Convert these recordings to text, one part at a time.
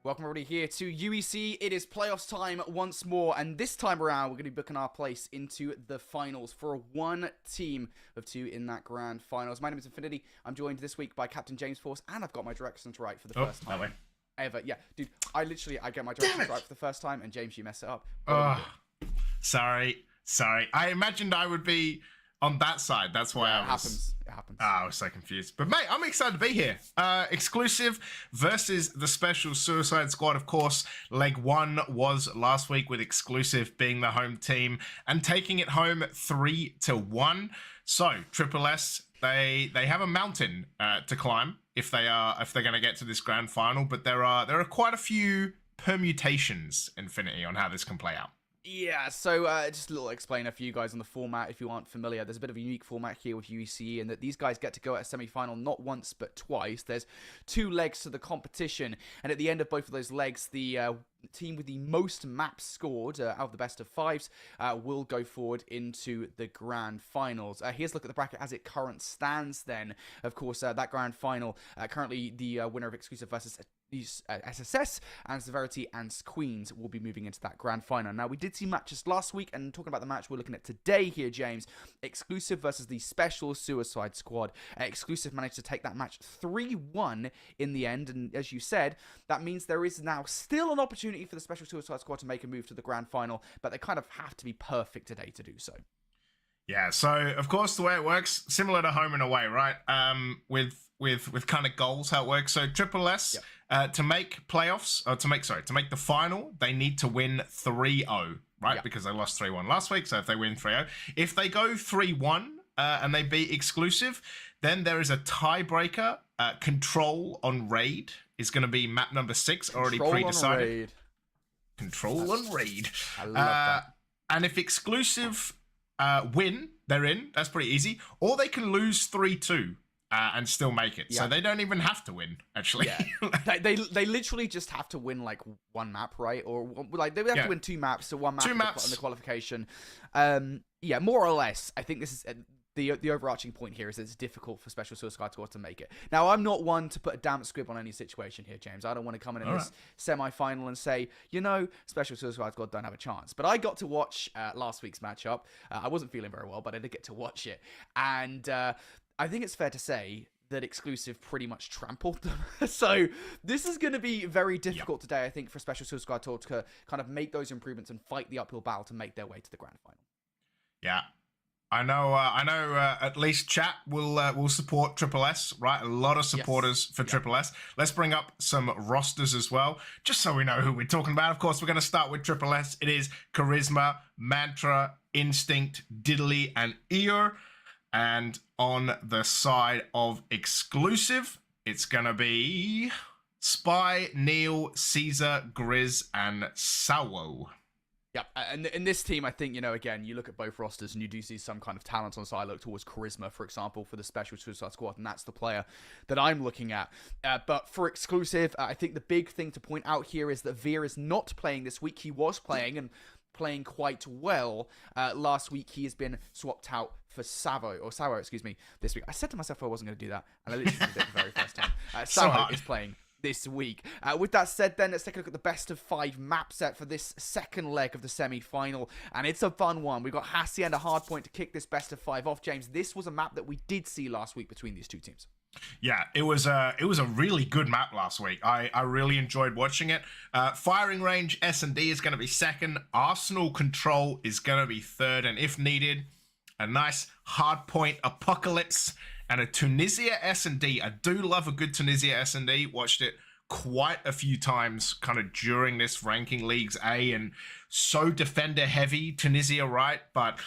Welcome everybody here to UECE. It is playoffs time once more, and this time around we're going to be booking our place into the finals for one team of two in that grand finals. My name is Infinity. I'm joined this week by Captain James Force, and I've got my directions right for the first time ever. Yeah, dude, I get my directions right for the first time, and James, you mess it up. Sorry. I imagined I would be on that side. That's why It happens. I was so confused. But mate, I'm excited to be here. Exclusive versus the Special Suicide Squad. Of course, leg one was last week with Exclusive being the home team and taking it home 3-1. So SSS, they have a mountain to climb if they're going to get to this grand final. But there are quite a few permutations, Infinity, on how this can play out. Yeah, so just a little explainer for you guys on the format if you aren't familiar. There's a bit of a unique format here with UECE in that these guys get to go at a semi-final not once but twice. There's two legs to the competition, and at the end of both of those legs, the team with the most maps scored out of the best of fives will go forward into the grand finals. Here's a look at the bracket as it current stands then. Of course, that grand final, currently the winner of Exclusive versus SSS and Severity and Queens will be moving into that grand final. Now, we did see matches last week, and talking about the match we're looking at today here, James, Exclusive versus the Special Suicide Squad. Exclusive managed to take that match 3-1 in the end, and as you said, that means there is now still an opportunity for the Special Suicide Squad to make a move to the grand final, but they kind of have to be perfect today to do so. Yeah, so of course the way it works, similar to home and away, right? With kind of goals, how it works. So SSS, to make playoffs, or to make the final, they need to win 3-0, right? Because they lost 3-1 last week. So if they win 3-0, if they go 3-1 and they beat Exclusive, then there is a tiebreaker. Control on Raid is going to be map number 6, already pre-decided. Control on Raid. I love that. And if Exclusive win, they're in. That's pretty easy. Or they can lose 3-2 and still make it. So they don't even have to win, actually. Yeah. they literally just have to win like one map, right? Or like they would have to win two maps, so one map in the qualification. Yeah, more or less. I think this is the overarching point here is that it's difficult for Special Suicide Squad to make it. Now, I'm not one to put a damp squib on any situation here, James. I don't want to come in this semi-final and say, Special Suicide Squad don't have a chance. But I got to watch last week's matchup. I wasn't feeling very well, but I did get to watch it. And I think it's fair to say that Exclusive pretty much trampled them. So this is going to be very difficult today, I think, for Special Suicide Squad to kind of make those improvements and fight the uphill battle to make their way to the grand final. Yeah. I know. At least chat will support SSS, right? A lot of supporters for SSS. Let's bring up some rosters as well, just so we know who we're talking about. Of course, we're going to start with SSS. It is Charisma, Mantra, Instinct, Diddley, and Eeyore. And on the side of Exclusive, it's going to be Spy, Neil, Caesar, Grizz, and Sawo. Yeah, and in this team, I think, again, you look at both rosters and you do see some kind of talent on the side. I look towards Charisma, for example, for the Special Suicide Squad, and that's the player that I'm looking at. But for Exclusive, I think the big thing to point out here is that Veer is not playing this week. He was playing, and playing quite well. Last week, he has been swapped out for Sawo, this week. I said to myself I wasn't going to do that, and I literally did it the very first time. Sawo is playing this week. With that said, then let's take a look at the best of 5 map set for this second leg of the semi-final, and it's a fun one. We've got Hacienda hardpoint to kick this best of 5 off. James, this was a map that we did see last week between these two teams. Yeah, it was a really good map last week. I really enjoyed watching it. Firing range S&D is going to be second. Arsenal control is going to be third, and if needed, a nice hardpoint apocalypse and a Tunisia S&D. I do love a good Tunisia S&D. Watched it quite a few times kind of during this ranking leagues A, and so defender heavy Tunisia, right? But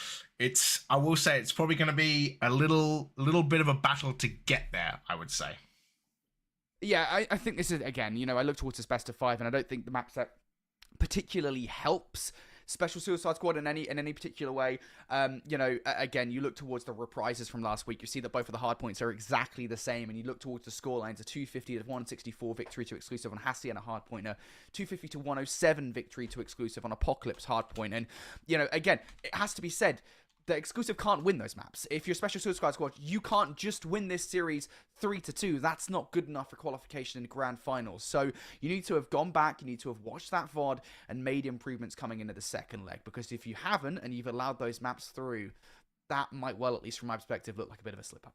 I will say it's probably going to be a little bit of a battle to get there, I would say. Yeah, I think this is, again, I look towards this best of 5, and I don't think the map set particularly helps Special Suicide Squad in any particular way. Again, you look towards the reprises from last week. You see that both of the hard points are exactly the same, and you look towards the scorelines: a 250 to 164 victory to Exclusive on Hacienda hardpoint, a 250 to 107 victory to Exclusive on Apocalypse hardpoint. And again, it has to be said, that Exclusive can't win those maps. If you're Special Suicide Squad, you can't just win this series 3-2. That's not good enough for qualification in grand finals. So you need to have gone back, you need to have watched that VOD and made improvements coming into the second leg. Because if you haven't and you've allowed those maps through, that might well, at least from my perspective, look like a bit of a slip-up.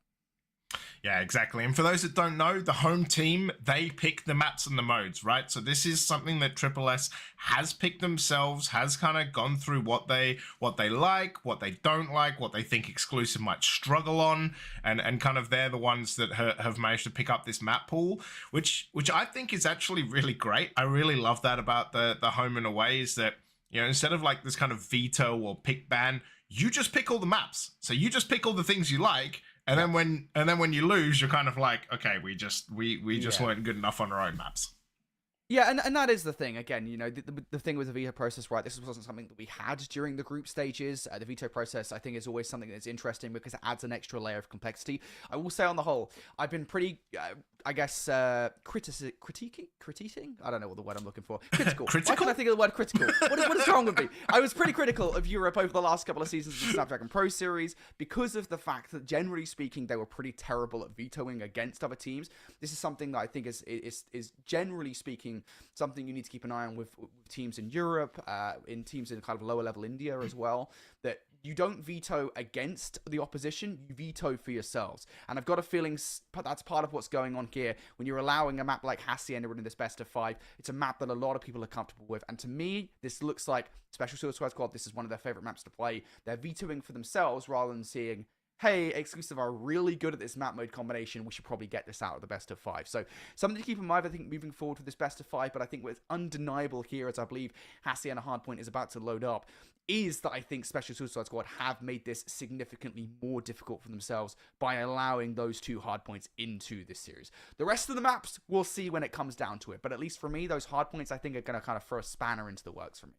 Yeah, exactly. And for those that don't know, the home team, they pick the maps and the modes, right? So this is something that SSS has picked themselves, has kind of gone through what they like, what they don't like, what they think Exclusive might struggle on, and kind of they're the ones that have managed to pick up this map pool, which I think is actually really great. I really love that about the home and away, is that, you know, instead of like this kind of veto or pick ban, you just pick all the maps. So you just pick all the things you like. And then when you lose, you're kind of like, okay, we just weren't good enough on our own maps. Yeah, and that is the thing. Again, you know, the thing with the veto process, right? This wasn't something that we had during the group stages. The veto process, I think, is always something that's interesting because it adds an extra layer of complexity. I will say, on the whole, I've been pretty, I guess, critiquing? I don't know what the word I'm looking for. Critical. Critical? Why can't I think of the word critical? What is wrong with me? I was pretty critical of Europe over the last couple of seasons of the Snapdragon Pro Series because of the fact that, generally speaking, they were pretty terrible at vetoing against other teams. This is something that I think is generally speaking, something you need to keep an eye on with teams in Europe, in teams in kind of lower level India as well, that you don't veto against the opposition, you veto for yourselves. And I've got a feeling that's part of what's going on here. When you're allowing a map like Hacienda in this best of 5, it's a map that a lot of people are comfortable with. And to me, this looks like Special Suicide Squad, this is one of their favorite maps to play. They're vetoing for themselves rather than seeing, hey, Exclusive are really good at this map mode combination, we should probably get this out of the best of 5. So something to keep in mind, I think, moving forward with this best of 5, but I think what's undeniable here, as I believe Hacienda Hardpoint is about to load up, is that I think Special Suicide Squad have made this significantly more difficult for themselves by allowing those 2 hardpoints into this series. The rest of the maps, we'll see when it comes down to it, but at least for me, those hardpoints I think are going to kind of throw a spanner into the works for me.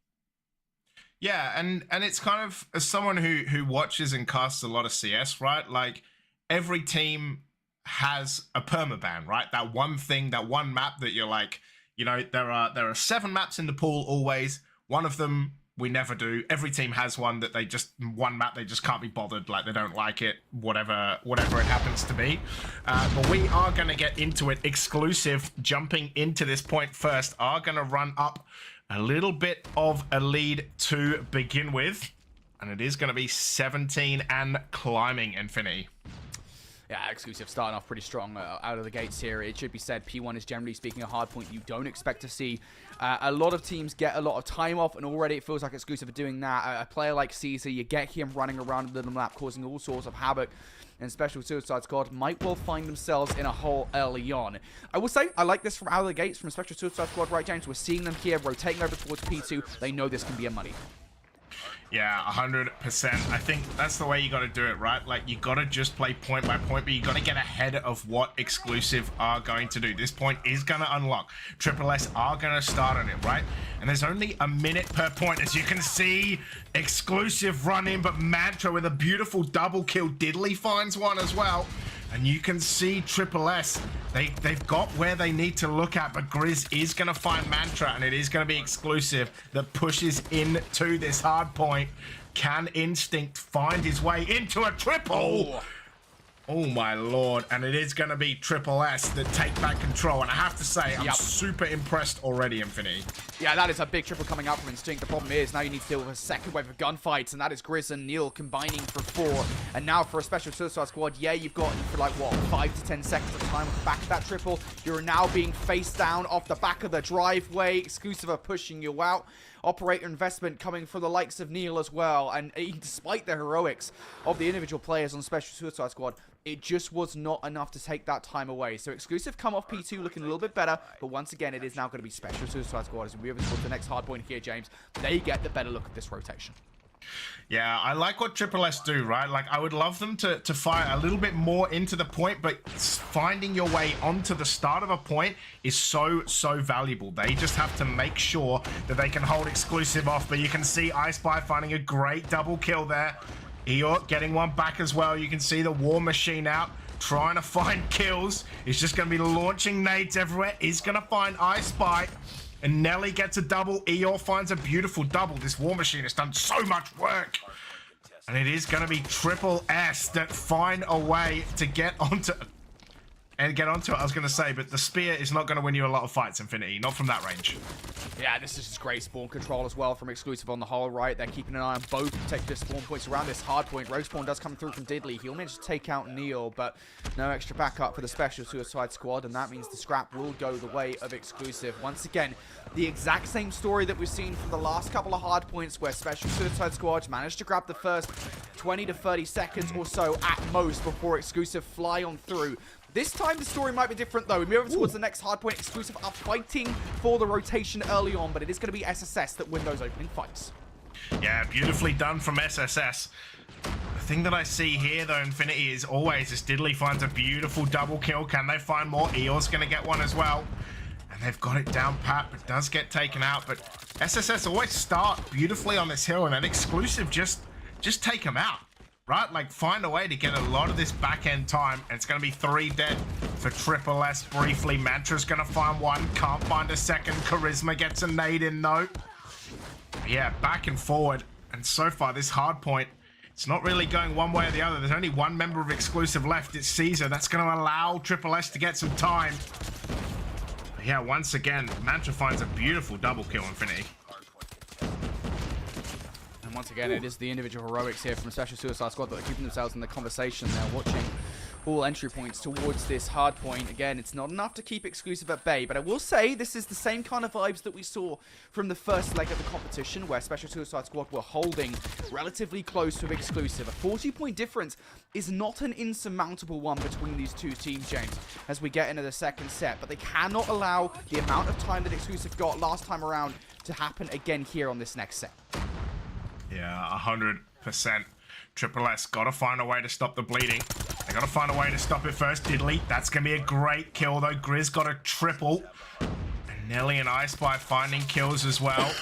Yeah, and it's kind of, as someone who watches and casts a lot of CS, right? Like, every team has a permaban, right? That one thing, that one map that you're like, you know, there are 7 maps in the pool always. One of them we never do. Every team has one that one map they just can't be bothered, like they don't like it, whatever it happens to be. But we are going to get into it. Exclusive, jumping into this point first, are going to run up a little bit of a lead to begin with, and it is going to be 17 and climbing, Infinity. Yeah, Exclusive starting off pretty strong out of the gates here. It should be said, P1 is generally speaking a hard point you don't expect to see. A lot of teams get a lot of time off, and already it feels like Exclusive are doing that. A player like Caesar, you get him running around the map, causing all sorts of havoc, and Special Suicide Squad might well find themselves in a hole early on. I will say, I like this from out of the gates from Special Suicide Squad, right, James? We're seeing them here rotating over towards P2. They know this can be a money. Yeah, 100%. I think that's the way you got to do it, right? Like, you got to just play point by point, but you got to get ahead of what Exclusive are going to do. This point is going to unlock. SSS are going to start on it, right? And there's only a minute per point. As you can see, Exclusive run in, but Mantra with a beautiful double kill. Diddley finds one as well. And you can see SSS, they've got where they need to look at, but Grizz is going to find Mantra, and it is going to be Exclusive that pushes into this hard point. Can Instinct find his way into a triple? Oh my lord, and it is going to be SSS that take back control, and I have to say, I'm super impressed already, Infinity. Yeah, that is a big triple coming out from Instinct. The problem is, now you need to deal with a second wave of gunfights, and that is Grizz and Neil combining for 4. And now for a Special Suicide Squad, yeah, you've got for like, what, 5 to 10 seconds of time off the back of that triple. You're now being face down off the back of the driveway. Exclusive are pushing you out. Operator investment coming from the likes of Neil as well, and despite the heroics of the individual players on Special Suicide Squad, it just was not enough to take that time away. So Exclusive come off P2 looking a little bit better, but once again, it is now going to be Special Suicide Squad as we move towards the next hard point here, James. They get the better look at this rotation. Yeah, I like what SSS do, right? Like, I would love them to fire a little bit more into the point, but finding your way onto the start of a point is so valuable. They just have to make sure that they can hold Exclusive off, but you can see iSpy finding a great double kill there. Eeyore getting one back as well. You can see the War Machine out, trying to find kills. He's just going to be launching nades everywhere. He's going to find iSpy. And Nelly gets a double. Eeyore finds a beautiful double. This War Machine has done so much work. And it is going to be Triple S that find a way to get onto it. I was going to say, but the spear is not going to win you a lot of fights, Infinity. Not from that range. Yeah, this is just great spawn control as well from Exclusive on the whole, right? They're keeping an eye on both protective spawn points around this hard point. Rogue spawn does come through from Diddley. He'll manage to take out Neil, but no extra backup for the special suicide squad, and that means the scrap will go the way of Exclusive. Once again, the exact same story that we've seen from the last couple of hard points where special suicide squads managed to grab the first 20 to 30 seconds or so at most before Exclusive fly on through. This time, the story might be different, though. We move over towards the next hardpoint. Exclusive are fighting for the rotation early on, but it is going to be SSS that win those opening fights. Yeah, beautifully done from SSS. The thing that I see here, though, Infinity, is always as Diddley finds a beautiful double kill. Can they find more? Eor's going to get one as well. And they've got it down pat, but does get taken out. But SSS always start beautifully on this hill, and then Exclusive just take them out. Right, like find a way to get a lot of this back end time, and it's going to be 3 dead for Triple S briefly. Mantra's going to find one, can't find a second. Charisma gets a nade in though. Yeah, back and forward, and so far this hard point, it's not really going one way or the other. There's only one member of Exclusive left. It's Caesar. That's going to allow Triple S to get some time. But yeah, once again, Mantra finds a beautiful double kill, Infinity. Once again, it is the individual heroics here from Special Suicide Squad that are keeping themselves in the conversation. They're watching all entry points towards this hard point. Again, it's not enough to keep Exclusive at bay, but I will say this is the same kind of vibes that we saw from the first leg of the competition, where Special Suicide Squad were holding relatively close with Exclusive. A 40-point difference is not an insurmountable one between these two teams, James, as we get into the second set, but they cannot allow the amount of time that Exclusive got last time around to happen again here on this next set. Yeah, 100%. Triple S got to find a way to stop the bleeding. They got to find a way to stop it first. Diddley, that's going to be a great kill, though. Grizz got a triple. And Nelly and I Spy finding kills as well.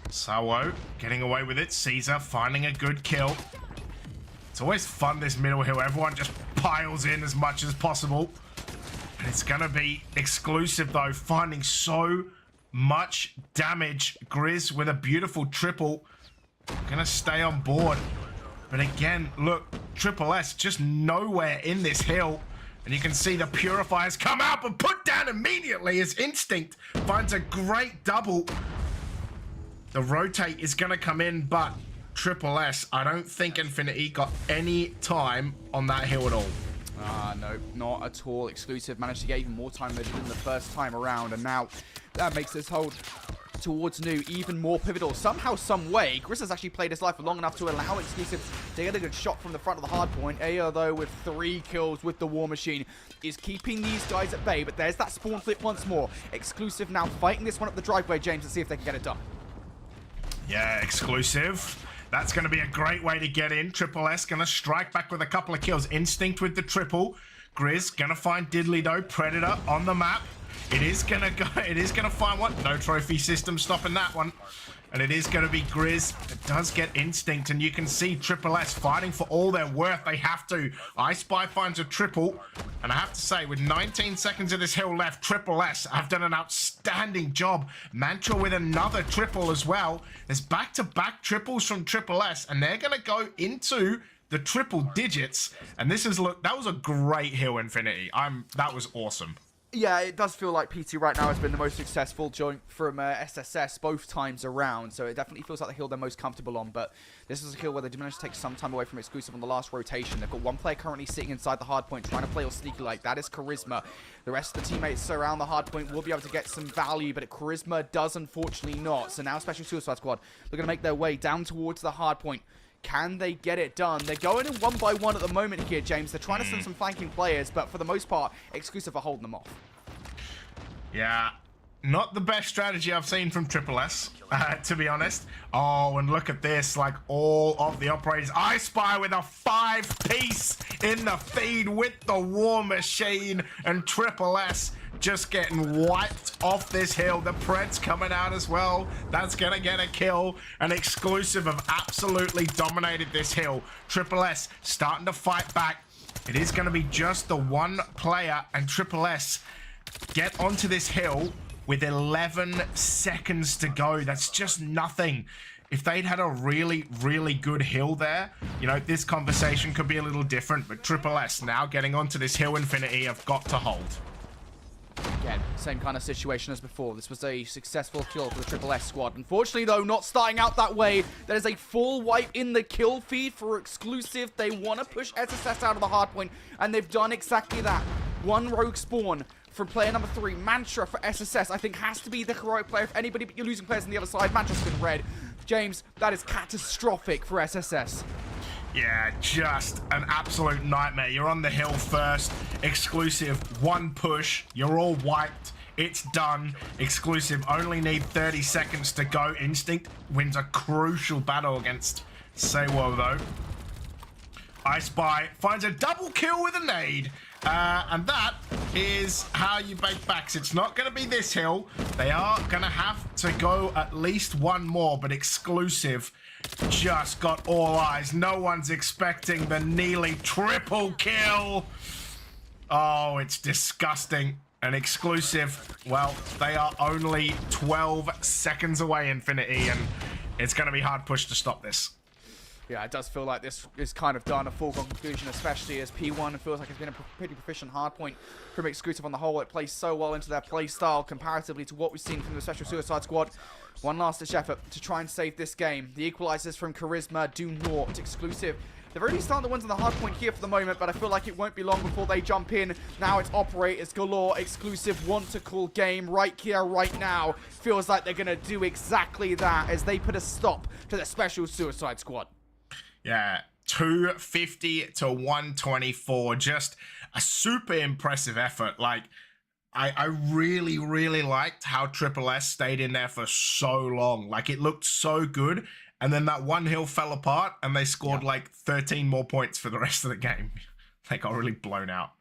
Sawo getting away with it. Caesar finding a good kill. It's always fun, this middle hill. Everyone just piles in as much as possible. And it's going to be Exclusive, though, finding so much damage. Grizz with a beautiful triple. Gonna stay on board. But again, look, Triple S just nowhere in this hill. And you can see the Purifiers come out but put down immediately as Instinct finds a great double. The rotate is gonna come in, but Triple S, I don't think Infinity got any time on that hill at all. No, not at all. Exclusive managed to get even more time than the first time around, and now that makes this hold towards New even more pivotal. Somehow, some way, Grizz has actually played his life for long enough to allow Exclusive to get a good shot from the front of the hard point. Aya, though, with 3 kills with the War Machine, is keeping these guys at bay, but there's that spawn flip once more. Exclusive now fighting this one up the driveway, James, to see if they can get it done. Yeah, Exclusive. That's going to be a great way to get in. Triple S going to strike back with a couple of kills. Instinct with the triple. Grizz going to find Diddley, though. Predator on the map. It is going to go. It is going to find one. No trophy system stopping that one. And it is going to be Grizz. It does get Instinct, and you can see Triple S fighting for all their worth. They have to. I Spy finds a triple. And I have to say, with 19 seconds of this hill left, Triple S have done an outstanding job. Mantra with another triple as well. There's back-to-back triples from Triple S, and they're going to go into the triple digits. And this is, look, that was a great hill, Infinity. That was awesome. Yeah, it does feel like PT right now has been the most successful joint from SSS both times around, so it definitely feels like the hill they're most comfortable on, but this is a hill where they did manage to take some time away from Exclusive on the last rotation. They've got one player currently sitting inside the hard point trying to play all sneaky like that is Charisma. The rest of the teammates around the hard point will be able to get some value, but Charisma does unfortunately not. So now Special Suicide Squad, they're going to make their way down towards the hard point. Can they get it done? They're going in one by one at the moment here, James. They're trying to send some flanking players, but for the most part, Exclusive are holding them off. Yeah, not the best strategy I've seen from Triple S, to be honest. Oh, and look at this, like all of the operators. I Spy with a 5-piece in the feed with the War Machine, and Triple S just getting wiped off this hill. The Pred's coming out as well. That's gonna get a kill. And Exclusive have absolutely dominated this hill. Triple S starting to fight back. It is gonna be just the one player, and Triple S get onto this hill with 11 seconds to go. That's just nothing. if they'd had a really, really good hill there, you know, this conversation could be a little different. But Triple S now getting onto this hill infinity have got to hold. Again, same kind of situation as before. This was a successful kill for the Triple S squad. Unfortunately, though, not starting out that way. There is a full wipe in the kill feed for Exclusive. They want to push SSS out of the hardpoint, and they've done exactly that. One rogue spawn from player number 3. Mantra for SSS, I think, has to be the heroic player. If anybody, but you're losing players on the other side. Mantra's been red. James, that is catastrophic for SSS. Yeah, just an absolute nightmare. You're on the hill first. Exclusive, one push. You're all wiped. It's done. Exclusive only need 30 seconds to go. Instinct wins a crucial battle against Sewo, though. I Spy finds a double kill with a nade. And that is how you bake backs. It's not going to be this hill. They are going to have to go at least one more, but Exclusive just got all eyes. No one's expecting the Neely triple kill. Oh, it's disgusting. And Exclusive, well, they are only 12 seconds away, Infinity, and it's going to be hard push to stop this. Yeah, it does feel like this is kind of done a foregone conclusion, especially as P1 feels like it's been a pretty proficient hardpoint from Exclusive on the whole. It plays so well into their play style comparatively to what we've seen from the Special Suicide Squad. One last-ditch effort to try and save this game. The equalizers from Charisma do naught. Exclusive, they've already started the ones on the hardpoint here for the moment, but I feel like it won't be long before they jump in. Now it's operators galore. Exclusive want to call game right here, right now. Feels like they're going to do exactly that as they put a stop to the Special Suicide Squad. Yeah, 250 to 124. Just a super impressive effort. Like, I really, really liked how Triple S stayed in there for so long. Like, it looked so good. And then that one hill fell apart and they scored like 13 more points for the rest of the game. They got really blown out.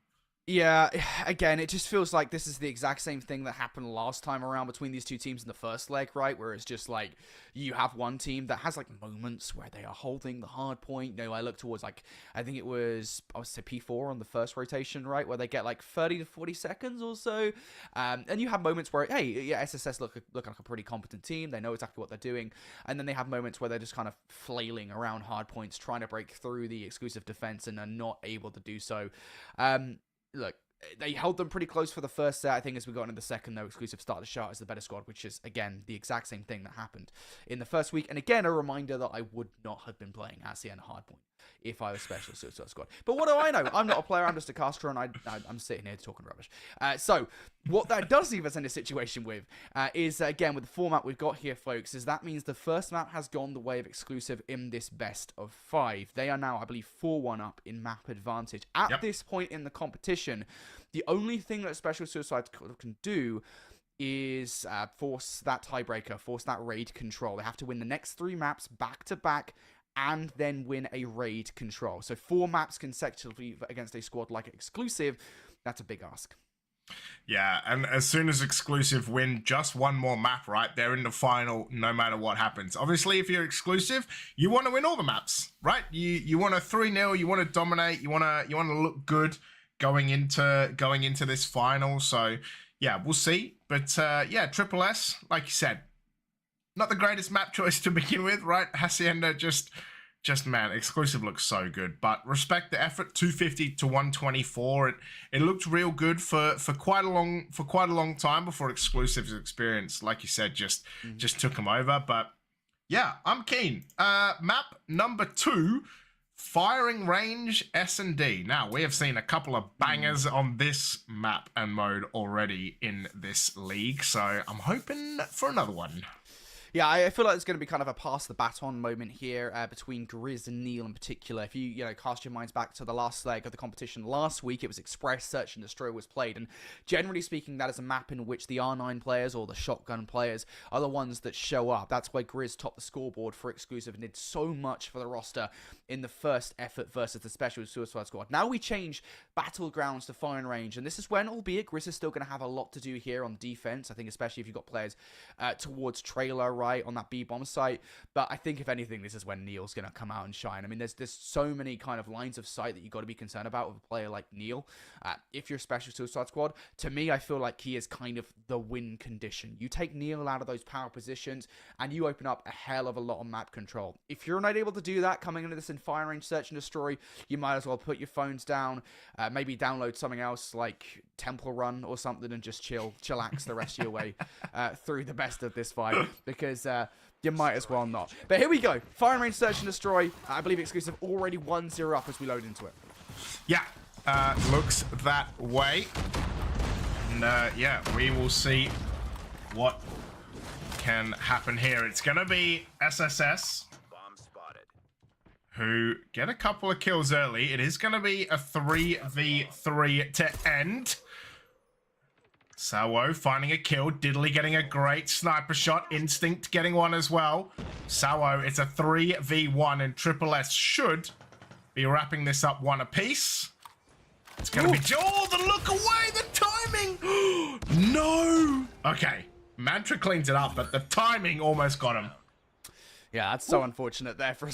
Yeah, again, it just feels like this is the exact same thing that happened last time around between these two teams in the first leg, right? Where it's just like, you have one team that has like moments where they are holding the hard point. You know, I look towards like, I think it was, I would say P4 on the first rotation, right? Where they get like 30 to 40 seconds or so. And you have moments where, hey, yeah, SSS look like a pretty competent team. They know exactly what they're doing. And then they have moments where they're just kind of flailing around hard points, trying to break through the Exclusive defense and are not able to do so. Look, they held them pretty close for the first set. I think as we got into the second, though, Exclusive started to shout as the better squad, which is, again, the exact same thing that happened in the first week. And again, a reminder that I would not have been playing Hacienda hardpoint if I was Special Suicide Squad. But what do I know? I'm not a player. I'm just a caster, and I'm sitting here talking rubbish. So what that does leave us in a situation with is, again, with the format we've got here, folks, is that means the first map has gone the way of Exclusive in this best of 5. They are now, I believe, 4-1 up in map advantage. At this point in the competition, the only thing that Special Suicide can do is force that tiebreaker, force that raid control. They have to win the next 3 maps back-to-back and then win a raid control. So 4 maps consecutively against a squad like Exclusive, that's a big ask. Yeah, and as soon as Exclusive win just one more map, right, they're in the final no matter what happens. Obviously, if you're Exclusive, you want to win all the maps, right? You want to 3-0, you want to dominate, you want to look good going into this final. So yeah, we'll see. But yeah, Triple S, like you said, not the greatest map choice to begin with, right? Hacienda just man, Exclusive looks so good. But respect the effort, 250 to 124. It looked real good for quite a long time before Exclusive's experience, like you said, just took them over. But yeah, I'm keen. Map number 2. Firing range S&D. Now, we have seen a couple of bangers on this map and mode already in this league, so I'm hoping for another one. Yeah, I feel like it's going to be kind of a pass the baton moment here between Grizz and Neil in particular. If you cast your minds back to the last leg of the competition last week, it was Express, Search and Destroy was played. And generally speaking, that is a map in which the R9 players or the shotgun players are the ones that show up. That's why Grizz topped the scoreboard for Exclusive and did so much for the roster in the first effort versus the Special Suicide Squad. Now we change Battlegrounds to Firing Range, and this is when, albeit Grizz is still going to have a lot to do here on defense. I think especially if you've got players towards Trailer, right on that B bomb site. But I think if anything, this is when Neil's going to come out and shine. I mean, there's so many kind of lines of sight that you've got to be concerned about with a player like Neil. If you're Special Suicide Squad, to me, I feel like he is kind of the win condition. You take Neil out of those power positions and you open up a hell of a lot of map control. If you're not able to do that coming into this in fire range search and destroy, you might as well put your phones down, maybe download something else like Temple Run or something and just chillax the rest of your way through the best of this fight, because you might as well not. But here we go. Fire range search and destroy. I believe exclusive already 1-0 up as we load into it. Yeah, looks that way. And yeah, we will see what can happen here. It's going to be SSS who get a couple of kills early. It is going to be a 3v3 to end. Sawo finding a kill. Diddley getting a great sniper shot. Instinct getting one as well. Sawo, it's a 3v1 and Triple S should be wrapping this up one apiece. It's going to be... Oh, the look away! The timing! No! Okay. Mantra cleans it up, but the timing almost got him. Yeah, that's so unfortunate there for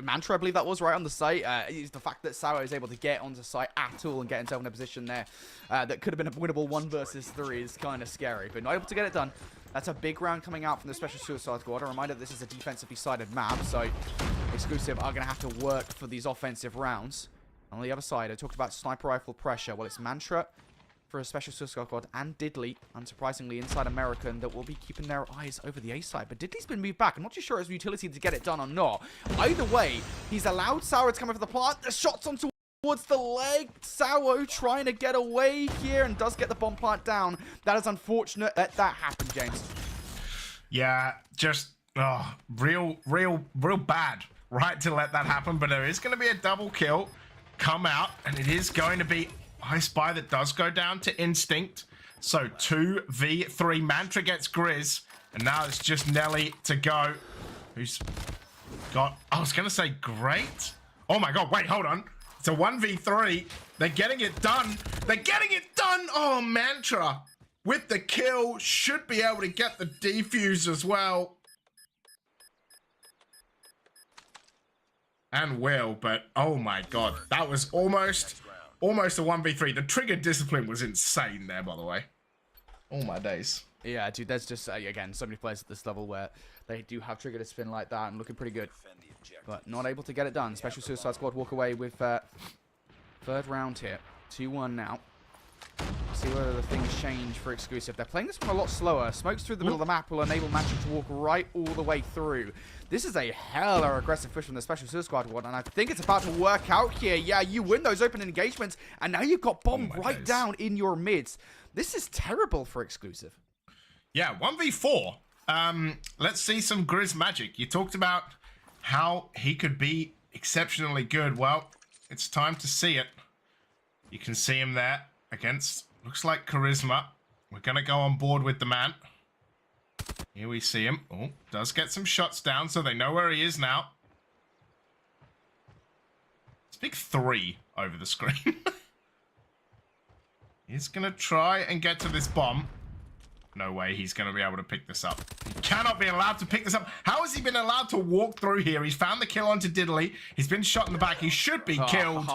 Mantra, I believe that was right on the site. Is the fact that Sawo is able to get onto site at all and get himself in a position there that could have been a winnable 1 versus 3 is kind of scary, but not able to get it done. That's a big round coming out from the Special Suicide Squad. A reminder, this is a defensively sided map, so exclusive are going to have to work for these offensive rounds. On the other side, I talked about sniper rifle pressure. Well, it's Mantra for a Special Suicide Squad and Diddley, unsurprisingly, inside American, that will be keeping their eyes over the A side. But Diddley's been moved back. I'm not too sure his utility to get it done or not. Either way, he's allowed Sawo to come over the plant. The shot's on towards the leg. Sawo trying to get away here and does get the bomb plant down. That is unfortunate. Let that happen, James. Yeah, just real bad, right, to let that happen. But there is going to be a double kill come out, and it is going to be I Spy that does go down to Instinct. So 2v3. Mantra gets Grizz. And now it's just Nelly to go. Who's got... I was going to say great. Oh my god, wait, hold on. It's a 1v3. They're getting it done. They're getting it done. Oh, Mantra with the kill. Should be able to get the defuse as well. And will, but oh my god. That was almost a 1v3. The trigger discipline was insane there, by the way. All my days. Yeah, dude, there's just, again, so many players at this level where they do have trigger discipline like that and looking pretty good. But not able to get it done. Special Suicide Squad walk away with third round here. 2-1 now. See whether the things change for exclusive. They're playing this one a lot slower. Smokes through the middle of the map will enable Mantra to walk right all the way through. This is a hella aggressive push from the Special Suicide Squad one, and I think it's about to work out here. Yeah, you win those open engagements, and now you've got bomb right down in your midst. This is terrible for exclusive. Yeah, 1v4. Let's see some Grizz magic. You talked about how he could be exceptionally good. Well, it's time to see it. You can see him there against, looks like Charisma. We're going to go on board with the man. Here we see him. Oh, does get some shots down, so they know where he is now. It's big 3 over the screen. He's going to try and get to this bomb. No way he's going to be able to pick this up. He cannot be allowed to pick this up. How has he been allowed to walk through here? He's found the kill onto Diddley. He's been shot in the back. He should be killed.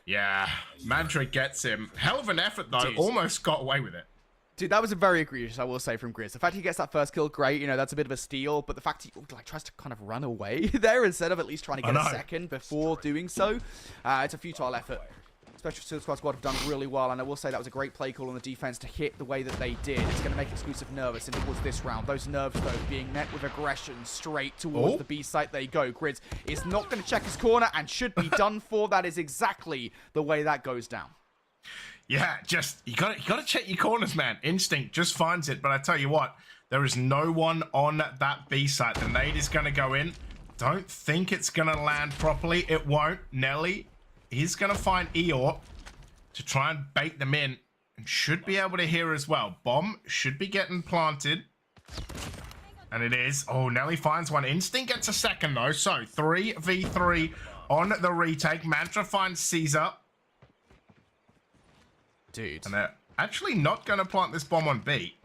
Yeah, Mantra gets him. Hell of an effort, though. Dude. Almost got away with it. Dude, that was a very egregious, I will say, from Grizz. The fact he gets that first kill, great. You know, that's a bit of a steal. But the fact he tries to kind of run away there instead of at least trying to get a second before doing so, it's a futile effort. Special Suicide Squad have done really well, and I will say that was a great play call on the defense to hit the way that they did. It's going to make exclusive nervous in towards this round. Those nerves, though, being met with aggression straight towards the B site. There you go. Grizz is not going to check his corner and should be done for. That is exactly the way that goes down. Yeah, just you got to check your corners, man. Instinct just finds it, but I tell you what, there is no one on that B site. The nade is going to go in. Don't think it's going to land properly. It won't. Nelly. He's going to find Eeyore to try and bait them in and should be able to hear as well. Bomb should be getting planted. And it is. Oh, Nelly finds one. Instinct gets a second, though. So 3v3 on the retake. Mantra finds Caesar. Dude. And they're actually not going to plant this bomb on B.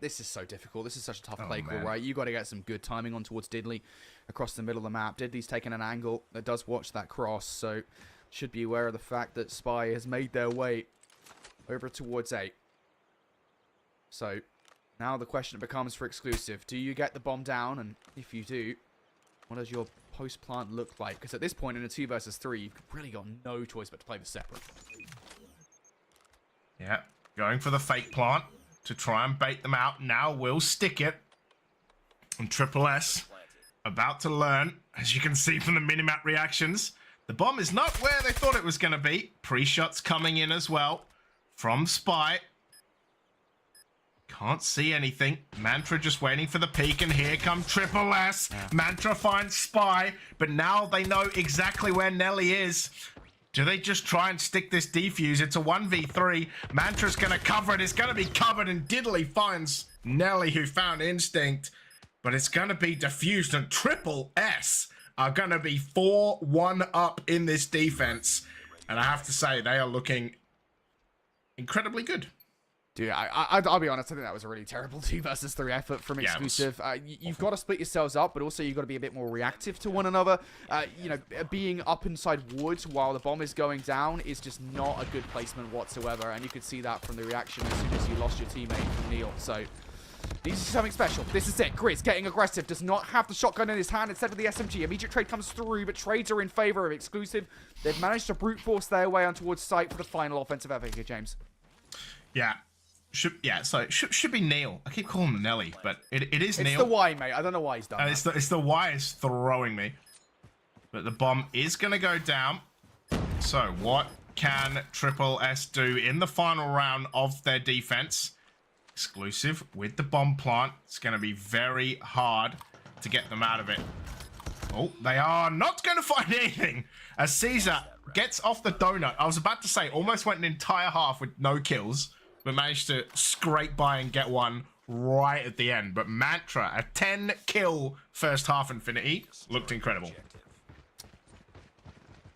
This is so difficult. This is such a tough play call, man. right? You got to get some good timing on towards Diddley across the middle of the map. Diddley's taking an angle that does watch that cross, so should be aware of the fact that Spy has made their way over towards 8. So now the question becomes for Exclusive. Do you get the bomb down? And if you do, what does your post-plant look like? Because at this point in a 2 versus 3, you've really got no choice but to play this separate. Yeah, going for the fake plant to try and bait them out. Now will stick it. And Triple S about to learn, as you can see from the minimap reactions. The bomb is not where they thought it was going to be. Pre-shots coming in as well from Spy. Can't see anything. Mantra just waiting for the peek, and here come Triple S. Yeah. Mantra finds Spy, but now they know exactly where Nelly is. Do they just try and stick this defuse? It's a 1v3. Mantra's going to cover it. It's going to be covered, and Diddley finds Nelly, who found Instinct. But it's going to be diffused, and Triple S are going to be 4-1 up in this defense. And I have to say, they are looking incredibly good. Dude, I'll be honest, I think that was a really terrible 2 versus 3 effort from Exclusive. You've got to split yourselves up, but also you've got to be a bit more reactive to one another. You know, being up inside wood while the bomb is going down is just not a good placement whatsoever, and you could see that from the reaction as soon as you lost your teammate from Neil. So, needs to do something special. This is it. Grizz getting aggressive, does not have the shotgun in his hand instead of the SMG. Immediate trade comes through, but trades are in favor of Exclusive. They've managed to brute force their way on towards site for the final offensive effort here, James. Yeah. Should be Neil. I keep calling him Nelly, but it is Neil. It's the Y, mate. I don't know why he's done that. It's the Y is throwing me. But the bomb is going to go down. So what can Triple S do in the final round of their defense? Exclusive with the bomb plant. It's going to be very hard to get them out of it. Oh, they are not going to find anything. As Caesar gets off the donut. I was about to say, almost went an entire half with no kills, but managed to scrape by and get one right at the end. But Mantra, a 10-kill first half Infinity, looked incredible.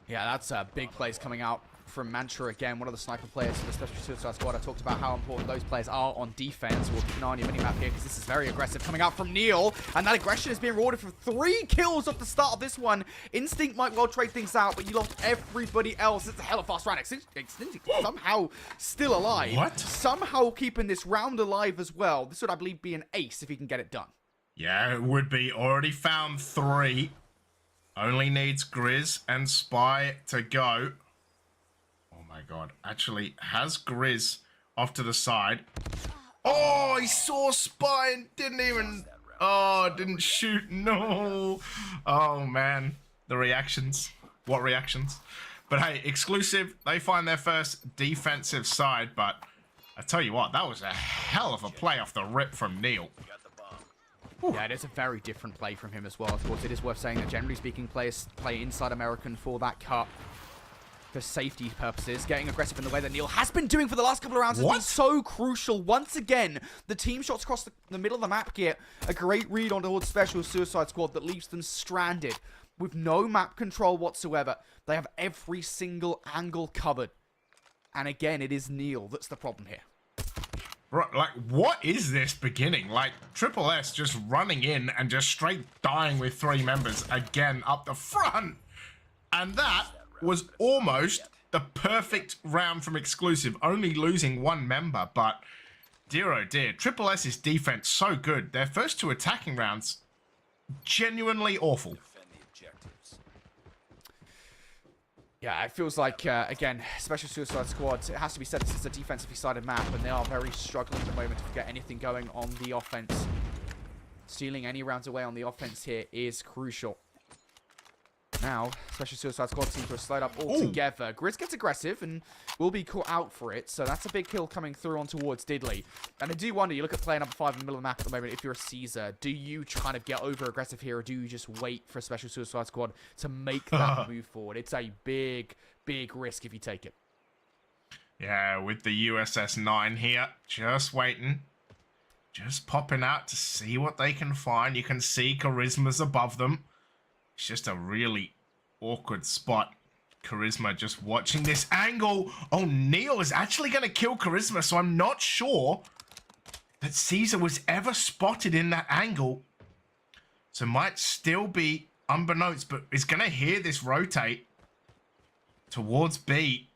Yeah, that's a big plays coming out from Mantra again, one of the sniper players for the Special Suicide Squad. I talked about how important those players are on defense. We'll keep an eye on your minimap here because this is very aggressive coming out from Neil, and that aggression is being rewarded for 3 kills off the start of this one. Instinct might well trade things out, but you lost everybody else. It's a hell of a fast round. Instinct somehow still alive. What? Somehow keeping this round alive as well. This would, I believe, be an ace if he can get it done. Yeah, it would be. Already found 3. Only needs Grizz and Spy to go. Oh my god. Actually has Grizz off to the side. Oh, he saw Spy and didn't even... Oh, didn't shoot. No. Oh, man. The reactions. What reactions? But hey, Exclusive, they find their first defensive side, but I tell you what, that was a hell of a play off the rip from Neil. Yeah, it is a very different play from him as well. Of course, it is worth saying that generally speaking, players play inside American for that cut for safety purposes. Getting aggressive in the way that Neil has been doing for the last couple of rounds has been so crucial. Once again, the team shots across the middle of the map get a great read on towards Special Suicide Squad that leaves them stranded with no map control whatsoever. They have every single angle covered. And again, it is Neil that's the problem here. Right, like, what is this beginning? Like, Triple S just running in and just straight dying with 3 members again up the front. And that was almost the perfect round from Exclusive, only losing 1 member. But, dear oh dear, Triple S's defense so good. Their first 2 attacking rounds, genuinely awful. Yeah, it feels like, again, Special Suicide Squad, it has to be said, this is a defensively sided map, and they are very struggling at the moment to get anything going on the offense. Stealing any rounds away on the offense here is crucial. Now, Special Suicide Squad seems to have slowed up altogether. Grizz gets aggressive and will be caught out for it, so that's a big kill coming through on towards Diddley. And I do wonder, you look at player number 5 in the middle of the map at the moment, if you're a Caesar, do you kind of get over-aggressive here, or do you just wait for Special Suicide Squad to make that move forward? It's a big, big risk if you take it. Yeah, with the USS 9 here, just waiting. Just popping out to see what they can find. You can see Charisma's above them. It's just a really awkward spot. Charisma just watching this angle. Oh, Neil is actually going to kill Charisma, so I'm not sure that Caesar was ever spotted in that angle. So might still be unbeknownst, but is going to hear this rotate towards B.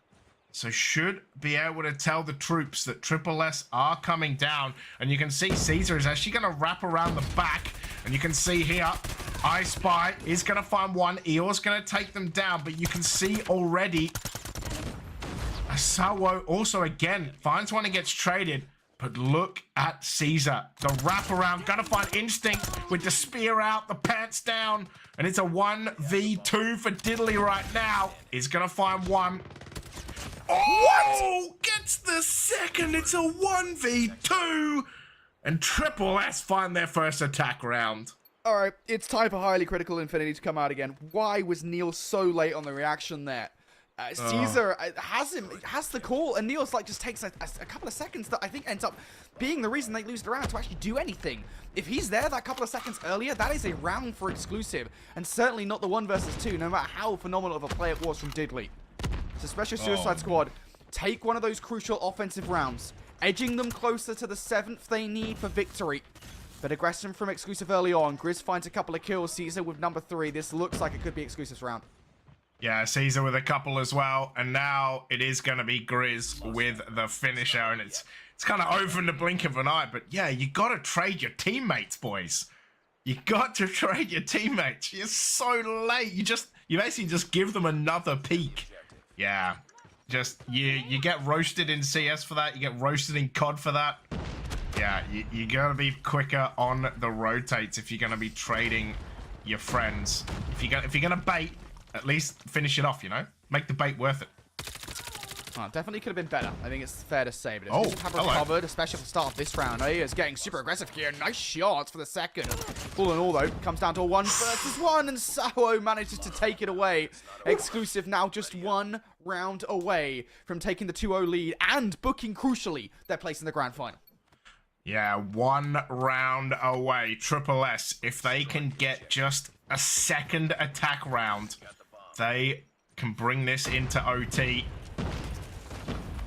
So should be able to tell the troops that SSS are coming down. And you can see Caesar is actually going to wrap around the back. And you can see here, I Spy is going to find one. Eeyore's going to take them down. But you can see already, Asawo also again finds one and gets traded. But look at Caesar. The wraparound, gonna find Instinct with the spear out, the pants down. And it's a 1v2 for Diddley right now. He's gonna find one. Oh, gets the second. It's a 1v2. And SSS find their first attack round. All right, it's time for Highly Critical Infinity to come out again. Why was Neil so late on the reaction there? Caesar has the call, and Neil's like just takes a couple of seconds that I think ends up being the reason they lose the round to actually do anything. If he's there that couple of seconds earlier, that is a round for exclusive, and certainly not the 1 versus 2, no matter how phenomenal of a play it was from Diddley. So Special Suicide Squad take one of those crucial offensive rounds, edging them closer to the 7th they need for victory. But aggression from exclusive early on. Grizz finds a couple of kills. Caesar with number 3. This looks like it could be exclusive's round. Yeah, Caesar with a couple as well. And now it is going to be Grizz with the finisher. And it's kind of over in the blink of an eye. But yeah, you got to trade your teammates, boys. You got to trade your teammates. You're so late. You basically just give them another peek. Yeah, just you get roasted in CS for that. You get roasted in COD for that. Yeah, you got to be quicker on the rotates if you're going to be trading your friends. If you're going to bait, at least finish it off, you know? Make the bait worth it. Oh, definitely could have been better. I think it's fair to say. But it's have recovered, especially at the start of this round. He is getting super aggressive here. Nice shots for the second. All in all, though, comes down to a 1 versus 1, and Sawo manages to take it away. Exclusive now just 1 round away from taking the 2-0 lead and booking, crucially, their place in the grand final. Yeah, 1 round away. SSS, if they can get just a second attack round, they can bring this into OT.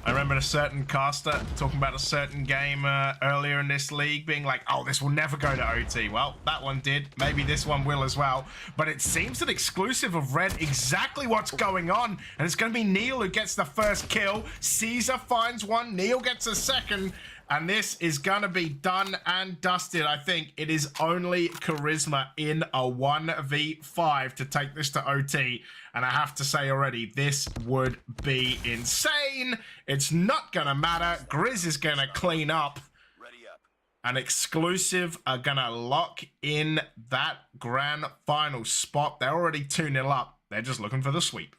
I remember a certain caster talking about a certain game earlier in this league being like, oh, this will never go to OT. Well, that one did. Maybe this one will as well. But it seems that exclusive have read exactly what's going on. And it's going to be Neil who gets the first kill. Caesar finds one. Neil gets a second. And this is going to be done and dusted. I think it is only Charisma in a 1v5 to take this to OT. And I have to say already, this would be insane. It's not going to matter. Grizz is going to clean up. And exclusive are going to lock in that grand final spot. They're already 2-0 up. They're just looking for the sweep.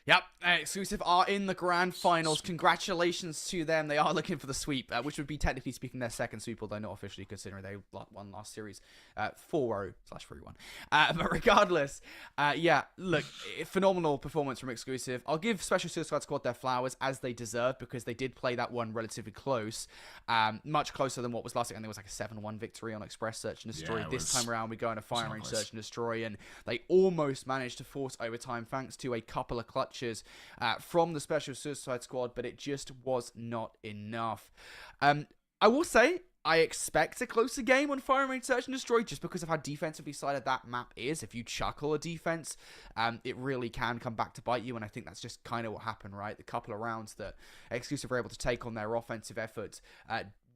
Yep, exclusive are in the grand finals. Congratulations to them. They are looking for the sweep, which would be technically speaking their second sweep, although not officially considering they won last series 4-0/3-1. But regardless, yeah, look, phenomenal performance from exclusive. I'll give Special Suicide Squad their flowers as they deserve because they did play that one relatively close, much closer than what was last year. And there was like a 7-1 victory on Express Search and Destroy. This time around, we go on a Fire Range Search and Destroy, and they almost managed to force overtime thanks to a couple of clutches from the Special Suicide Squad, but it just was not enough. I will say, I expect a closer game on Fire Range Search and Destroy just because of how defensively sided that map is. If you chuckle a defense, it really can come back to bite you, and I think that's just kind of what happened, right? The couple of rounds that Exclusive were able to take on their offensive efforts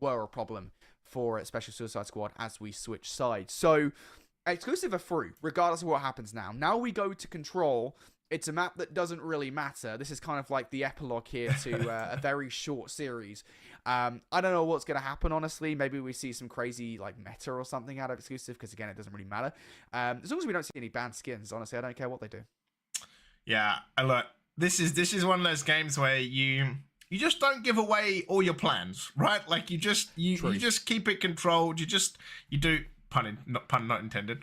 were a problem for Special Suicide Squad as we switch sides. So, Exclusive are through, regardless of what happens now. Now we go to Control. It's a map that doesn't really matter. This is kind of like the epilogue here to a very short series. I don't know what's going to happen, honestly. Maybe we see some crazy like meta or something out of exclusive, because again, it doesn't really matter. As long as we don't see any banned skins, honestly, I don't care what they do. Yeah, look, this is one of those games where you just don't give away all your plans, right? Like you just keep it controlled. You do. Pun not intended.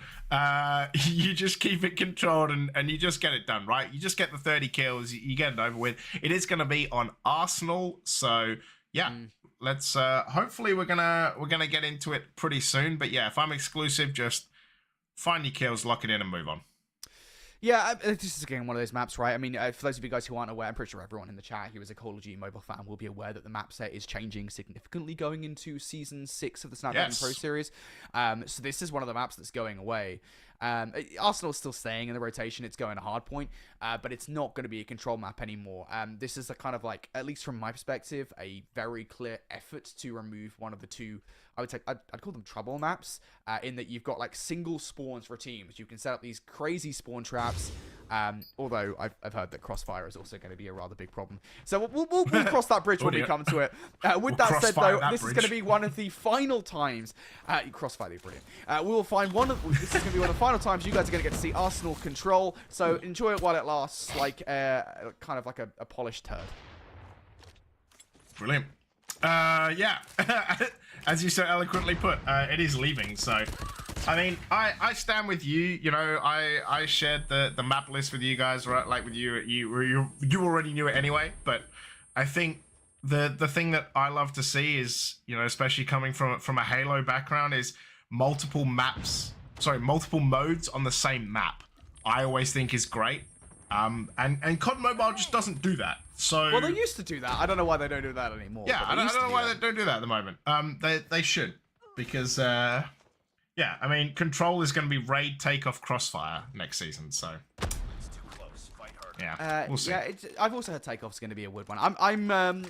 You just keep it controlled and you just get it done, right? You just get the 30 kills, you get it over with. It is going to be on Arsenal, so yeah. Let's hopefully we're gonna get into it pretty soon. But yeah, if I'm exclusive, just find your kills, lock it in, and move on. Yeah, this is again one of those maps, right? I mean, for those of you guys who aren't aware, I'm pretty sure everyone in the chat who is a Call of Duty mobile fan will be aware that the map set is changing significantly going into Season 6 of the Snapdragon Pro Series. So this is one of the maps that's going away. Arsenal's still staying in the rotation. It's going to hardpoint, but it's not going to be a control map anymore. This is a kind of like, at least from my perspective, a very clear effort to remove one of the two, I would say, I'd call them trouble maps, in that you've got like single spawns for teams. You can set up these crazy spawn traps, although I've heard that crossfire is also going to be a rather big problem. So we'll cross that bridge when we come to it. With that said, though, this is going to be one of the final times, crossfire, they're brilliant. This is going to be one of the final times you guys are going to get to see Arsenal control, so enjoy it while it lasts, like kind of like a polished turd. Brilliant. Yeah, as you so eloquently put, it is leaving, so I mean, I stand with you. You know, I shared the map list with you guys, right? Like with you already knew it anyway. But I think the thing that I love to see is, you know, especially coming from a Halo background, is multiple modes on the same map. I always think is great. And COD Mobile just doesn't do that. So well, they used to do that. I don't know why they don't do that anymore. Yeah, I don't know why they don't do that at the moment. They should, because yeah, I mean, Control is going to be raid, takeoff, crossfire next season. So yeah, we'll see. Yeah, I've also heard takeoff's going to be a wood one. I'm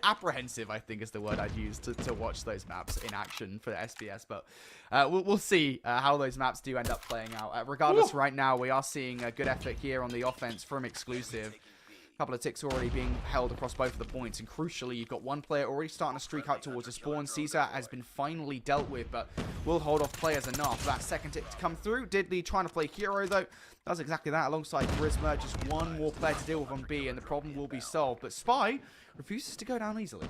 apprehensive, I think is the word I'd use to watch those maps in action for the SBS, but we'll see how those maps do end up playing out. Regardless, right now we are seeing a good effort here on the offense from Exclusive. A couple of ticks already being held across both of the points, and crucially, you've got one player already starting to streak out towards a spawn. Caesar has been finally dealt with, but will hold off players enough for that second tick to come through. Diddley trying to play hero, though, does exactly that alongside Charisma. Just one more player to deal with on B, and the problem will be solved. But Spy refuses to go down easily.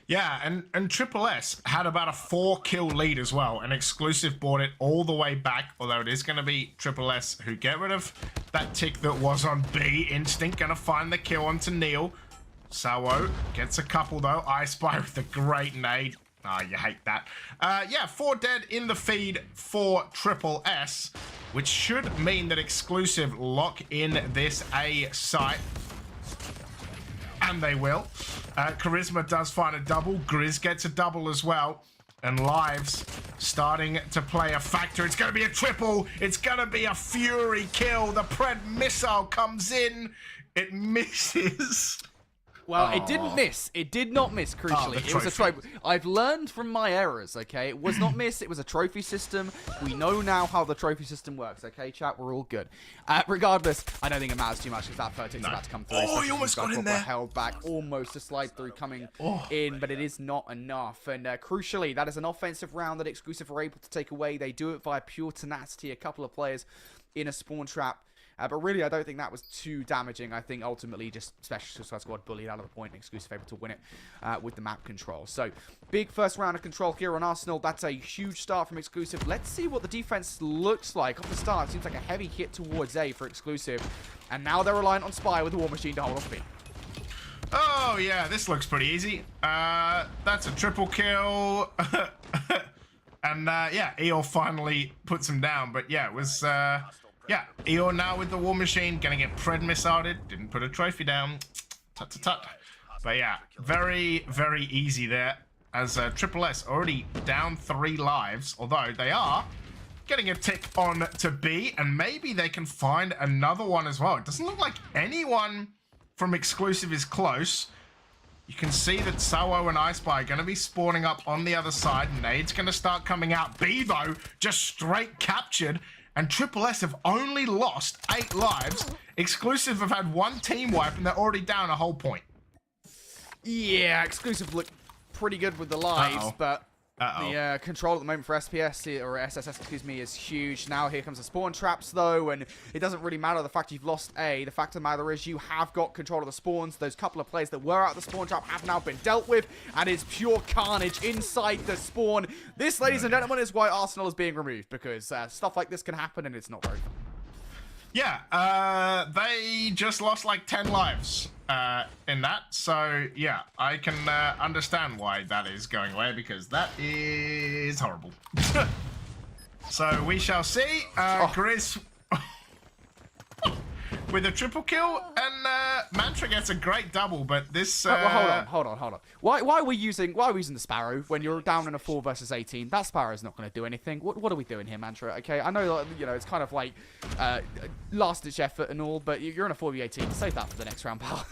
Yeah, and Triple S had about a 4-kill lead as well, and Exclusive brought it all the way back, although it is going to be Triple S who get rid of that tick that was on B. Instinct going to find the kill onto Neil. Sawo gets a couple, though. I Spy with a great nade. Oh, you hate that. Yeah, 4 dead in the feed for Triple S, which should mean that Exclusive lock in this A site. And they will. Charisma does find a double. Grizz gets a double as well. And Lives starting to play a factor. It's going to be a triple. It's going to be a Fury kill. The Pred missile comes in. It misses. Well, it didn't miss. It did not miss, crucially. It was a trophy. I've learned from my errors, okay? It was not miss. It was a trophy system. We know now how the trophy system works, okay, chat? We're all good. Regardless, I don't think it matters too much because that third tick's about to come through. Oh, he almost got in there. Held back, almost a slide through coming in, but it is not enough. And crucially, that is an offensive round that Exclusive are able to take away. They do it via pure tenacity. A couple of players in a spawn trap. But really, I don't think that was too damaging. I think ultimately just Special Squad bullied out of the point and Exclusive able to win it with the map control. So, big first round of control here on Arsenal. That's a huge start from Exclusive. Let's see what the defense looks like. Off the start, it seems like a heavy hit towards A for Exclusive. And now they're reliant on Spy with the War Machine to hold off B. Oh, yeah, this looks pretty easy. That's a triple kill. And, yeah, Eeyore finally puts him down. But, yeah, it was... yeah, Eeyore now with the War Machine, gonna get Pred missiled. Didn't put a trophy down. Tut. But yeah, very, very easy there. As Triple S already down 3 lives, although they are getting a tick on to B, and maybe they can find another one as well. It doesn't look like anyone from Exclusive is close. You can see that Sawo and iSpy are going to be spawning up on the other side. Nade's going to start coming out. B, though, just straight captured. And Triple S have only lost 8 lives. Exclusive have had 1 team wipe, and they're already down a whole point. Yeah, Exclusive look pretty good with the lives, but the control at the moment for SPS, or SSS, excuse me, is huge. Now here comes the spawn traps, though, and it doesn't really matter the fact you've lost A. The fact of the matter is you have got control of the spawns. Those couple of players that were out of the spawn trap have now been dealt with, and it's pure carnage inside the spawn. This, ladies and gentlemen, is why Arsenal is being removed, because stuff like this can happen, and it's not very fun. Yeah, they just lost like 10 lives in that. So, yeah, I can understand why that is going away, because that is horrible. So, we shall see. Grizz... with a triple kill, and Mantra gets a great double. But this. Well, hold on. Why are we using the Sparrow when you're down in a 4 versus 18? That Sparrow's not going to do anything. What are we doing here, Mantra? Okay, I know it's kind of like last ditch effort and all, but you're in a 4v18. Save that for the next round, pal,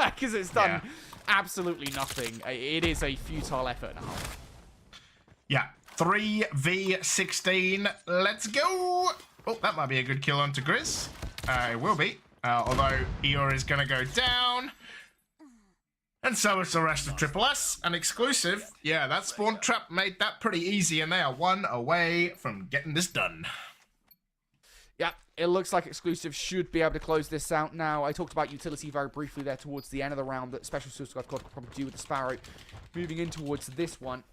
because it's done absolutely nothing. It is a futile effort now. Yeah, 3v16. Let's go. Oh, that might be a good kill onto Grizz. It will be. Although Eeyore is going to go down. And so is the rest of Triple S. An exclusive. Yeah, that spawn trap made that pretty easy, and they are one away from getting this done. Yeah, it looks like exclusive should be able to close this out now. I talked about utility very briefly there towards the end of the round that Special Suicide Squad could probably do with the Sparrow. Moving in towards this one.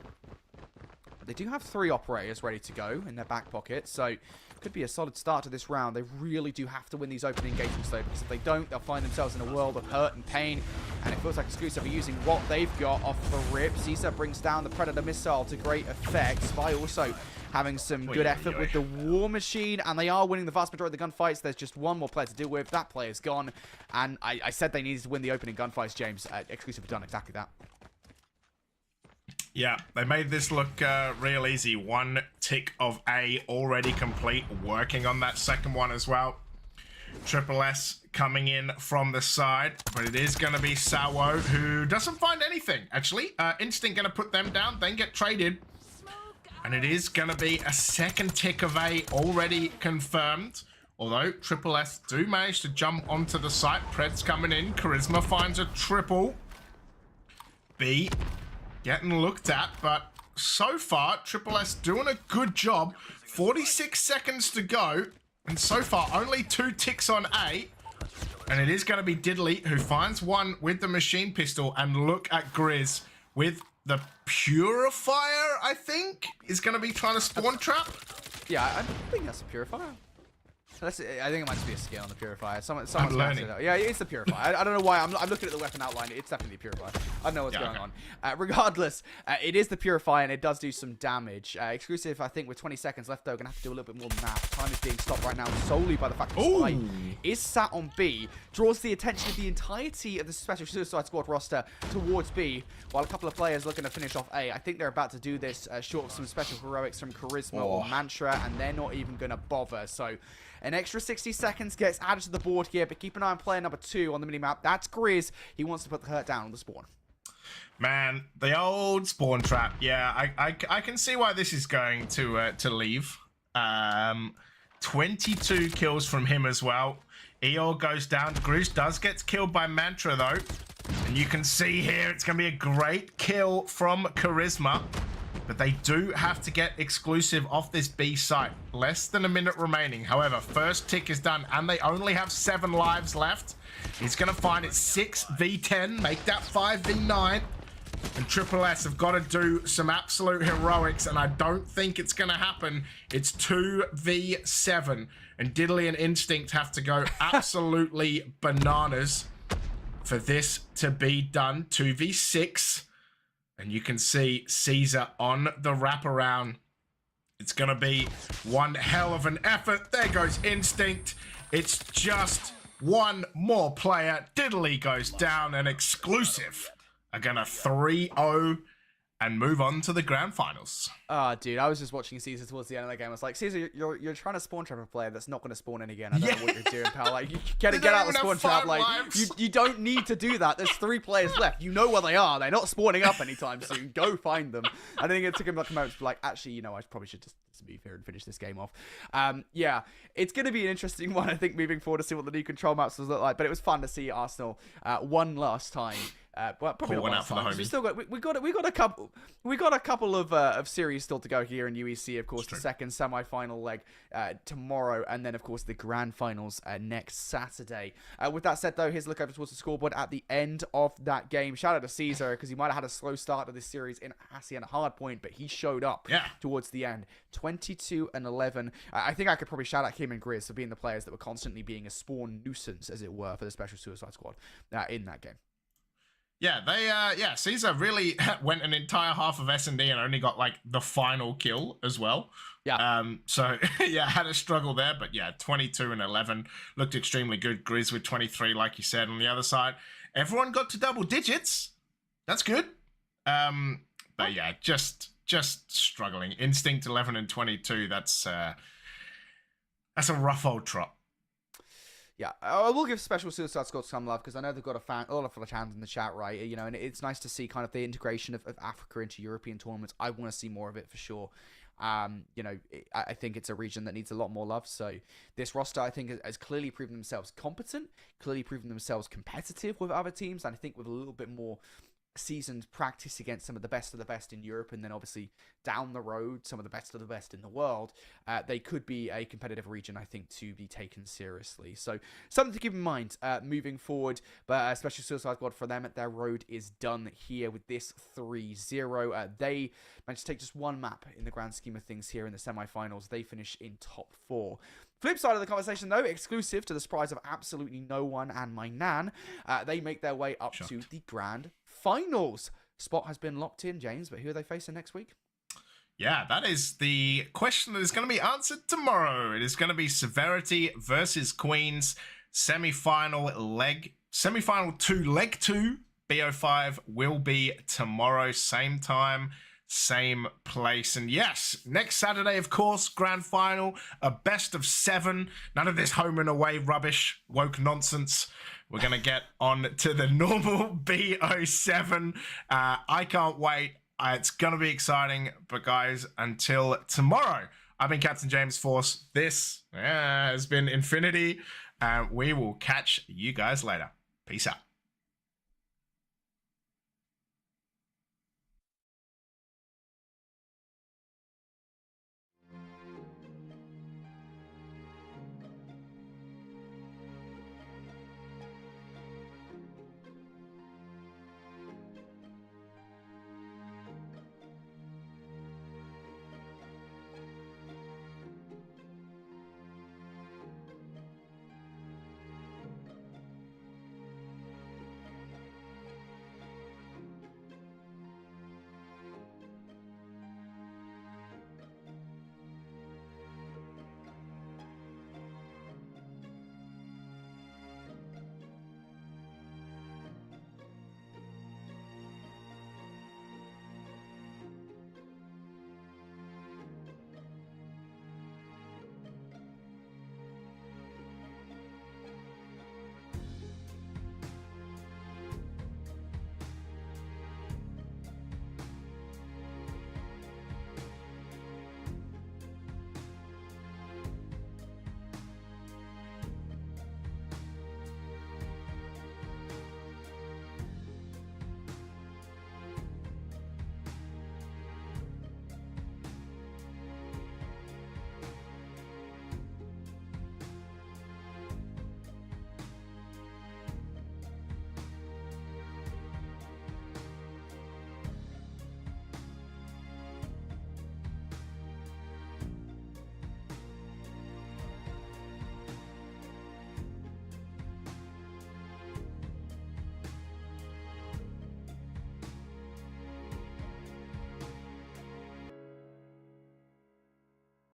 They do have 3 operators ready to go in their back pocket, so could be a solid start to this round. They really do have to win these open engagements though, because if they don't, they'll find themselves in a world of hurt and pain, and it feels like Exclusive are using what they've got off the rip. Caesar brings down the Predator missile to great effect. Spy also having some good effort with the War Machine, and they are winning the vast majority of the gunfights. There's just one more player to deal with. That player's gone, and I said they needed to win the opening gunfights, James. Exclusive have done exactly that. Yeah, they made this look real easy. 1 tick of A already complete. Working on that second one as well. Triple S coming in from the side. But it is going to be Sawo, who doesn't find anything, actually. Instinct going to put them down, then get traded. And it is going to be a second tick of A already confirmed. Although Triple S do manage to jump onto the site. Pred's coming in. Charisma finds a triple. B getting looked at, but so far, Triple S doing a good job. 46 seconds to go, and so far, only 2 ticks on A. And it is going to be Diddley who finds one with the machine pistol, and look at Grizz with the Purifier, I think, is going to be trying to spawn trap. Yeah, I think that's a Purifier. I think it might just be a skill on the Purifier. Someone's learning. Yeah, it's the Purifier. I don't know why. I'm looking at the weapon outline. It's definitely the Purifier. I don't know what's going on. Regardless, it is the Purifier, and it does do some damage. Exclusive, I think, with 20 seconds left, though, going to have to do a little bit more than that. Time is being stopped right now solely by the fact that Spy is sat on B, draws the attention of the entirety of the Special Suicide Squad roster towards B, while a couple of players looking to finish off A. I think they're about to do this short of some special heroics from Charisma or Mantra, and they're not even going to bother. So an extra 60 seconds gets added to the board here, but keep an eye on player number 2 on the minimap. That's Grizz. He wants to put the hurt down on the spawn. Man, the old spawn trap. Yeah, I can see why this is going to leave. 22 kills from him as well. Eeyore goes down. Grizz does get killed by Mantra, though. And you can see here, it's going to be a great kill from Charisma. But they do have to get exclusive off this B site. Less than a minute remaining. However, first tick is done, and they only have 7 lives left. He's going to find it 6v10, make that 5v9. And Triple S have got to do some absolute heroics, and I don't think it's going to happen. It's 2v7, and Diddley and Instinct have to go absolutely bananas for this to be done. 2v6. And you can see Caesar on the wraparound. It's going to be one hell of an effort. There goes Instinct. It's just one more player. Diddley goes down, and Exclusive are going to 3-0 and move on to the grand finals. Oh, dude, I was just watching Caesar towards the end of the game. I was like, Caesar, you're trying to spawn trap a player that's not going to spawn in again. I don't know what you're doing, pal. Like, you get out of the spawn trap. Like, you don't need to do that. There's 3 players left. You know where they are. They're not spawning up anytime soon. Go find them. I think it took him like a moment to be like, actually, I probably should just move here and finish this game off. Yeah, it's going to be an interesting one, I think, moving forward to see what the new control maps will look like. But it was fun to see Arsenal one last time. Well, probably not one out for the homie. We still got we got a couple of series still to go here in UEC. Of course, the second semi-final leg tomorrow, and then of course the grand finals next Saturday. With that said, though, here's a look over towards the scoreboard at the end of that game. Shout out to Caesar, because he might have had a slow start to this series in Hacienda hardpoint, but he showed up towards the end. 22-11. I think I could probably shout out him and Grizz for being the players that were constantly being a spawn nuisance, as it were, for the Special Suicide Squad in that game. Yeah, Caesar really went an entire half of S&D and only got like the final kill as well. Yeah. So yeah, had a struggle there, but yeah, 22 and 11 looked extremely good. Grizz with 23, like you said, on the other side. Everyone got to double digits. That's good. But yeah, just struggling. Instinct 11 and 22. That's a rough old trot. Yeah, I will give Special Suicide Squad some love because I know they've got a lot of fans in the chat, right? You know, and it's nice to see kind of the integration of Africa into European tournaments. I want to see more of it for sure. You know, I think it's a region that needs a lot more love. So this roster, I think, has clearly proven themselves competent, clearly proven themselves competitive with other teams, and I think with a little bit more seasoned practice against some of the best in Europe, and then obviously down the road some of the best in the world, they could be a competitive region, I think, to be taken seriously. So something to keep in mind moving forward. But Special Suicide Squad, for them, their road is done here with this 3-0. They managed to take just one map in the grand scheme of things here in the semi-finals. They finish in top 4. Flip side of the conversation, though, exclusive to the surprise of absolutely no one and my nan, they make their way up to the grand finals. Spot has been locked in, James, but who are they facing next week? Yeah, that is the question that is going to be answered tomorrow. It is going to be Severity versus Queens, semi-final 2, leg 2, BO5 will be tomorrow, same time, same place. And yes, next Saturday, of course, grand final, a best of 7. None of this home and away rubbish, woke nonsense. We're going to get on to the normal BO7. I can't wait. It's going to be exciting. But guys, until tomorrow, I've been Captain James Force. This has been Infinity. We will catch you guys later. Peace out.